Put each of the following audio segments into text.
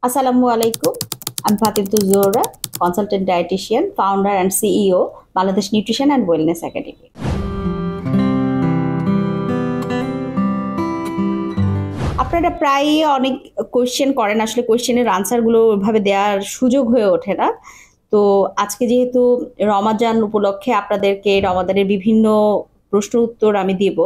আসসালামু আলাইকুম। আমি Fatimatuz Zohra, consultant dietitian, founder and CEO Bangladesh nutrition and wellness academy. আপনারা প্রায়ই অনেক কোয়েশ্চেন করেন, আসলে কোয়েশ্চেনের আনসারগুলো ওইভাবে দেওয়ার সুযোগ হয়ে ওঠে না। তো আজকে যেহেতু রমাজান উপলক্ষে আপনাদেরকে রমাদানের বিভিন্ন প্রশ্ন উত্তর আমি দিব,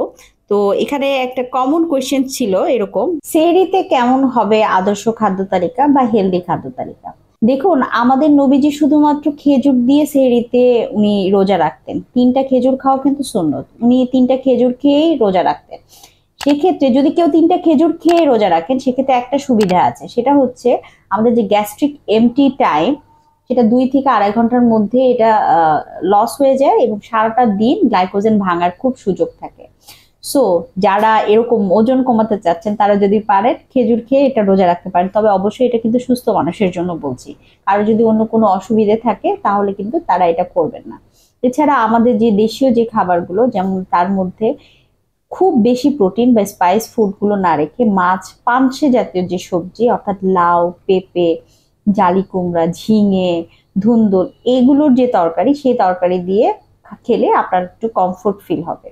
তো এখানে একটা কমন কোয়েশ্চেন ছিল এরকম, সেহরিতে কেমন হবে আদর্শ খাদ্য তালিকা বা হেলদি খাদ্য তালিকা। দেখুন, আমাদের নবীজি শুধুমাত্র খেজুর দিয়ে সেহরিতে উনি রোজা রাখতেন। 3টা খেজুর খাওয়া কিন্তু সুন্নত, উনি 3টা খেজুর খেয়েই রোজা রাখতেন। সেক্ষেত্রে যদি কেউ 3টা খেজুর খেয়ে রোজা রাখেন, সেক্ষেত্রে একটা সুবিধা আছে, সেটা হচ্ছে আমাদের যে গ্যাস্ট্রিক এমটি টাইম, সেটা 2 থেকে আড়াই ঘন্টার মধ্যে এটা লস হয়ে যায় এবং সারাটা দিন গ্লাইকোজেন ভাঙার খুব সুযোগ থাকে। সো যারা এরকম ওজন কমাতে চাচ্ছেন, তারা যদি পারেন খেজুর খেয়ে এটা রোজা রাখতে পারেন, তবে অবশ্যই এটা কিন্তু সুস্থ মানুষের জন্য বলছি। আর যদি অন্য কোনো অসুবিধে থাকে তাহলে কিন্তু তারা এটা করবেন না। এছাড়া আমাদের যে দেশীয় যে খাবারগুলো, যেমন তার মধ্যে খুব বেশি প্রোটিন বা স্পাইস ফুডগুলো না রেখে মাছ, পানসে জাতীয় যে সবজি অর্থাৎ লাউ, পেঁপে, জালি কুমড়া, ঝিঙে, ধুন্দুল, এগুলোর যে তরকারি, সেই তরকারি দিয়ে খেলে আপনার একটু কমফোর্ট ফিল হবে।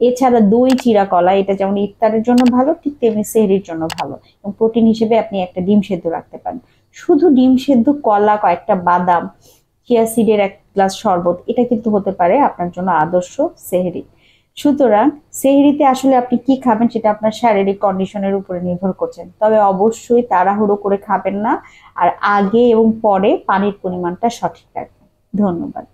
এছাড়া দই, চিড়া, কলা, এটা যেমন ইফতারের জন্য ভালো, ঠিক তেমনি সেহরির জন্য ভালো। এবং প্রোটিন হিসেবে আপনি একটা ডিম সেদ্ধ রাখতে পারেন। শুধু ডিম সেদ্ধ, কলা, কয়েকটা বাদাম, চিয়া সিডের 1 গ্লাস শরবত, এটা কিন্তু হতে পারে আপনার জন্য আদর্শ সেহরি। সুতরাং সেহরিতে আসলে আপনি কি খাবেন সেটা আপনার শারীরিক কন্ডিশনের উপরে নির্ভর করছেন, তবে অবশ্যই তাড়াহুড়ো করে খাবেন না। আর আগে এবং পরে পানির পরিমাণটা সঠিক রাখবেন। ধন্যবাদ।